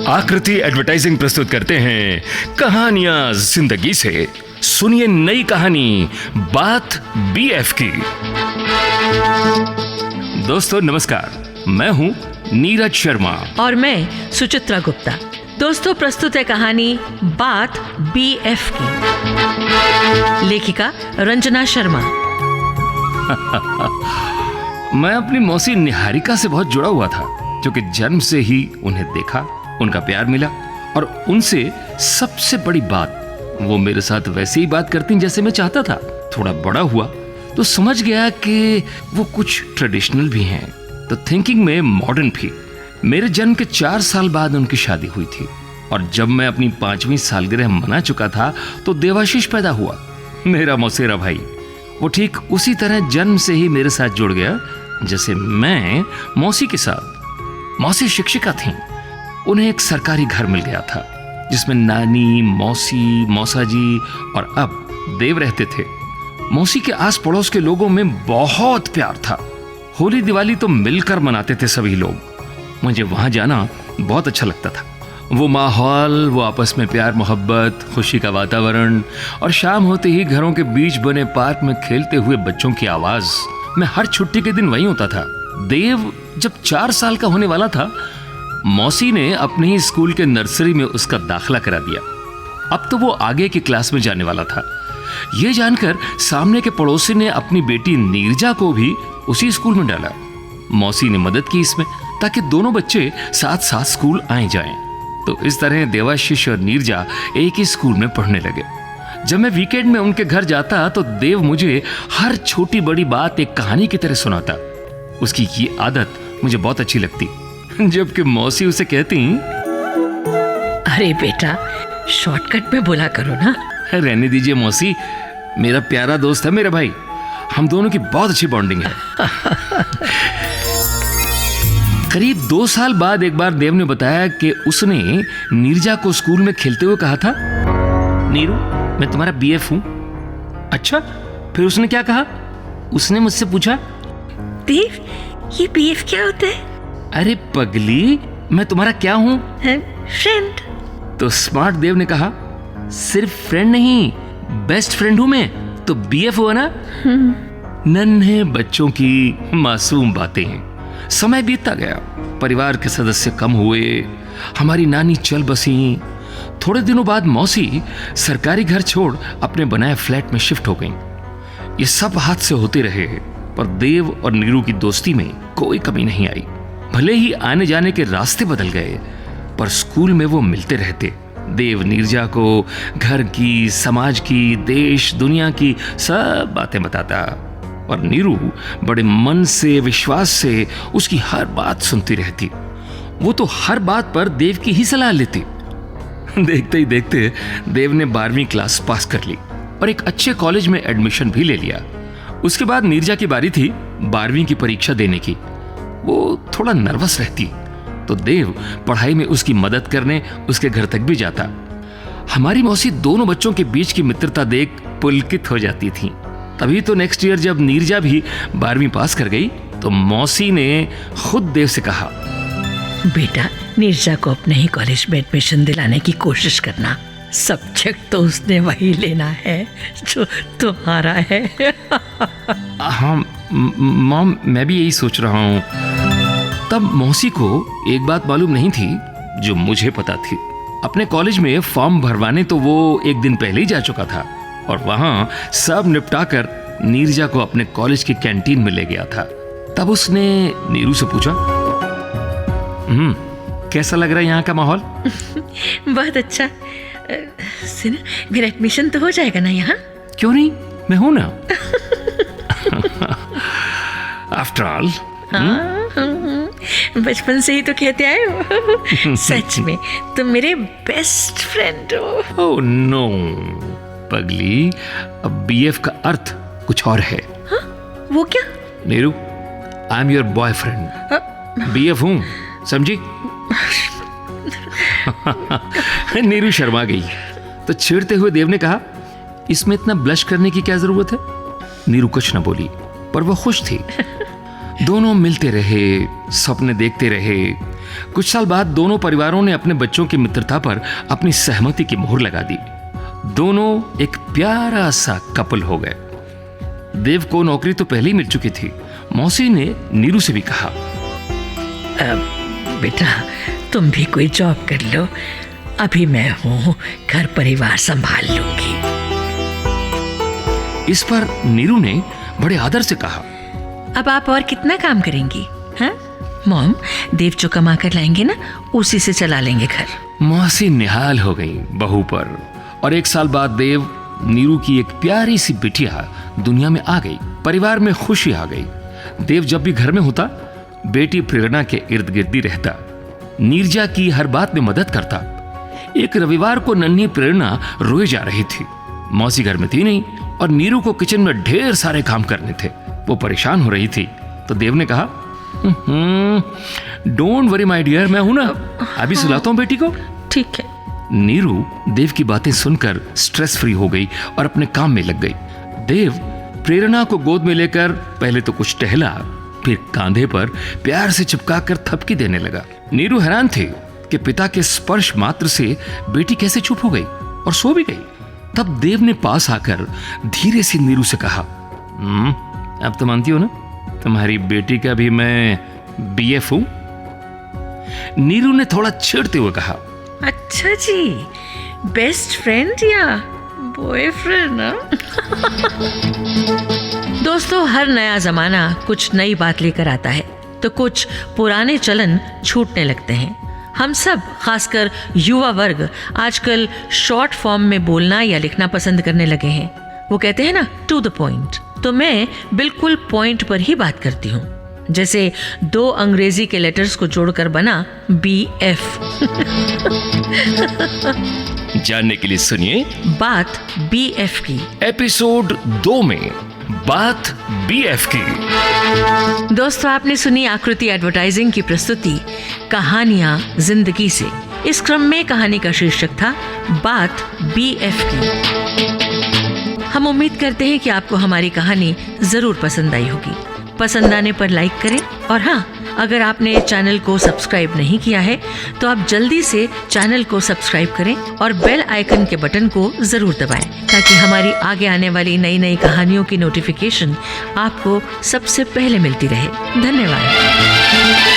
आकृति एडवर्टाइजिंग प्रस्तुत करते हैं कहानियां जिंदगी से। सुनिए नई कहानी बात बीएफ की। दोस्तों नमस्कार, मैं हूं नीरज शर्मा और मैं सुचित्रा गुप्ता। दोस्तों प्रस्तुत है कहानी बात बीएफ की। लेखिका रंजना शर्मा। मैं अपनी मौसी निहारिका से बहुत जुड़ा हुआ था, जो कि जन्म से ही उन्हें देखा, उनका प्यार मिला और उनसे सबसे बड़ी बात, वो मेरे साथ वैसे ही बात करती जैसे मैं चाहता था। थोड़ा बड़ा हुआ तो समझ गया कि वो कुछ ट्रेडिशनल भी हैं, तो थिंकिंग में मॉडर्न भी। मेरे जन्म के 4 साल बाद उनकी शादी हुई थी और जब मैं अपनी 5वीं सालगिरह मना चुका था तो देवाशीष पैदा हुआ, मेरा मौसेरा भाई। वो ठीक उसी तरह जन्म से ही मेरे साथ जुड़ गया जैसे मैं मौसी के साथ। मौसी शिक्षिका थीं। उन्हें एक सरकारी घर मिल गया था जिसमें नानी, मौसी, मौसाजी और अब देव रहते थे। मौसी के आस पड़ोस के लोगों में बहुत प्यार था। होली दिवाली तो मिलकर मनाते थे सभी लोग। मुझे वहां जाना बहुत अच्छा लगता था। वो माहौल, वो आपस में प्यार मोहब्बत, खुशी का वातावरण और शाम होते ही घरों के बीच बने पार्क में खेलते हुए बच्चों की आवाज। मैं हर छुट्टी के दिन वहीं होता था। देव जब 4 साल का होने वाला था, मौसी ने अपने ही स्कूल के नर्सरी में उसका दाखिला करा दिया। अब तो वो आगे की क्लास में जाने वाला था। यह जानकर सामने के पड़ोसी ने अपनी बेटी नीरजा को भी उसी स्कूल में डाला। मौसी ने मदद की इसमें, ताकि दोनों बच्चे साथ साथ स्कूल आए जाएं। तो इस तरह देवाशीष और नीरजा एक ही स्कूल में पढ़ने लगे। जब मैं वीकेंड में उनके घर जाता तो देव मुझे हर छोटी बड़ी बात एक कहानी की तरह सुनाता। उसकी ये आदत मुझे बहुत अच्छी लगती। जबकि मौसी उसे कहती, अरे बेटा, शॉर्टकट में बोला करो ना। रहने दीजिए मौसी, मेरा प्यारा दोस्त है मेरा भाई। हम दोनों की बहुत अच्छी बॉन्डिंग है। करीब 2 साल बाद एक बार देव ने बताया कि उसने नीरजा को स्कूल में खेलते हुए कहा था, नीरू मैं तुम्हारा बीएफ हूं। अच्छा, फिर उसने क्या कहा? उसने मुझसे पूछा, देव ये बीएफ क्या होता है? अरे पगली, मैं तुम्हारा क्या हूं? फ्रेंड। तो स्मार्ट देव ने कहा, सिर्फ फ्रेंड नहीं, बेस्ट फ्रेंड हूं मैं, तो बीएफ हुआ ना। नन्हे बच्चों की मासूम बातें। समय बीतता गया, परिवार के सदस्य कम हुए, हमारी नानी चल बसी। थोड़े दिनों बाद मौसी सरकारी घर छोड़ अपने बनाए फ्लैट में शिफ्ट हो गई। ये सब हाथ से होते रहे, पर देव और नीरू की दोस्ती में कोई कमी नहीं आई। भले ही आने जाने के रास्ते बदल गए, पर स्कूल में वो मिलते रहते। देव नीरजा को घर की, समाज की, देश दुनिया की सब बातें बताता और नीरू बड़े मन से, विश्वास से उसकी हर बात सुनती रहती। वो तो हर बात पर देव की ही सलाह लेती। देखते ही देखते देव ने 12वीं क्लास पास कर ली और एक अच्छे कॉलेज में एडमिशन भी ले लिया। उसके बाद नीरजा की बारी थी 12वीं की परीक्षा देने की। वो थोड़ा नर्वस रहती, तो देव पढ़ाई में उसकी मदद करने उसके घर तक भी जाता। हमारी मौसी दोनों बच्चों के बीच की मित्रता देख पुलकित हो जाती थी। तभी तो नेक्स्ट ईयर जब नीरजा भी 12वीं पास कर गई तो मौसी ने खुद देव से कहा, बेटा नीरजा को अपने ही कॉलेज में एडमिशन दिलाने की कोशिश करना। सब्जेक्ट तो उसने वही लेना है जो तुम्हारा है। हाँ मॉम, मैं भी यही सोच रहा हूँ। तब मौसी को एक बात मालूम नहीं थी जो मुझे पता थी। अपने कॉलेज में फॉर्म भरवाने तो वो एक दिन पहले ही जा चुका था और वहां सब निपटाकर नीरजा को अपने कॉलेज की कैंटीन में ले गया था। तब उसने नीरू से पूछा, कैसा लग रहा है यहाँ का माहौल? बहुत अच्छा। सुनो, मेरा एडमिशन तो हो जाएगा ना यहाँ? क्यों नहीं, मैं हूं ना। आफ्टर ऑल बचपन से ही तो कहते आए हो। सच में तुम मेरे बेस्ट फ्रेंड हो। ओह नो पगली, अब बीएफ का अर्थ कुछ और है। हा? वो क्या? Neeru, I am your boyfriend. BF हूं, समझी? नीरू शर्मा गई। तो छेड़ते हुए देव ने कहा, इसमें इतना ब्लश करने की क्या जरूरत है? नीरू कुछ न बोली, पर वो खुश थी। दोनों मिलते रहे, सपने देखते रहे। कुछ साल बाद दोनों परिवारों ने अपने बच्चों की मित्रता पर अपनी सहमति की मोहर लगा दी। दोनों एक प्यारा सा कपल हो गए। देव को नौकरी तो पहले ही मिल चुकी थी। मौसी ने नीरू से भी कहा, बेटा तुम भी कोई जॉब कर लो, अभी मैं हूँ, घर परिवार संभाल लूंगी। इस पर नीरू ने बड़े आदर से कहा, अब आप और कितना काम करेंगी? हाँ मॉम, देव जो कमा कर लाएंगे ना, उसी से चला लेंगे घर। मौसी निहाल हो गई बहू पर। और 1 साल बाद देव नीरू की एक प्यारी सी बिटिया दुनिया में आ गई। परिवार में खुशी आ गई। देव जब भी घर में होता, बेटी प्रेरणा के इर्द गिर्द ही रहता, नीरजा की हर बात में मदद करता। एक रविवार को नन्ही प्रेरणा रोए जा रही थी। मौसी घर में थी नहीं और नीरू को किचन में ढेर सारे काम करने थे। वो परेशान हो रही थी तो देव ने कहा, डोंट वरी माय डियर, मैं हूं ना, अभी सुलाता हूं बेटी को। ठीक है। नीरू देव की बातें सुनकर स्ट्रेस फ्री हो गई और अपने काम में लग गई। देव प्रेरणा को गोद में लेकर पहले तो कुछ टहला, फिर कांधे पर प्यार से चिपकाकर थपकी देने लगा। नीरू हैरान थे कि पिता के स्पर्श मात्र से बेटी कैसे चुप हो गई और सो भी गई। तब देव ने पास आकर धीरे से नीरू से कहा, अब तो मानती हो ना, तुम्हारी बेटी का भी मैं BF हूं। नीरू ने थोड़ा चिढ़ते हुए कहा, अच्छा जी, बेस्ट फ्रेंड या बॉयफ्रेंड? दोस्तों, हर नया जमाना कुछ नई बात लेकर आता है तो कुछ पुराने चलन छूटने लगते हैं। हम सब, खासकर युवा वर्ग, आजकल शॉर्ट फॉर्म में बोलना या लिखना पसंद करने लगे हैं। वो कहते हैं ना, टू द पॉइंट। तो मैं बिल्कुल पॉइंट पर ही बात करती हूँ। जैसे 2 अंग्रेजी के लेटर्स को जोड़कर बना BF। जानने के लिए सुनिए बात BF की। एपिसोड 2 में बात BF की। दोस्तों, आपने सुनी आकृति एडवर्टाइजिंग की प्रस्तुति कहानियां जिंदगी से। इस क्रम में कहानी का शीर्षक था बात BF की। हम उम्मीद करते हैं कि आपको हमारी कहानी जरूर पसंद आई होगी। पसंद आने पर लाइक करें और हाँ, अगर आपने चैनल को सब्सक्राइब नहीं किया है तो आप जल्दी से चैनल को सब्सक्राइब करें और बेल आइकन के बटन को जरूर दबाएं ताकि हमारी आगे आने वाली नई नई कहानियों की नोटिफिकेशन आपको सबसे पहले मिलती रहे। धन्यवाद।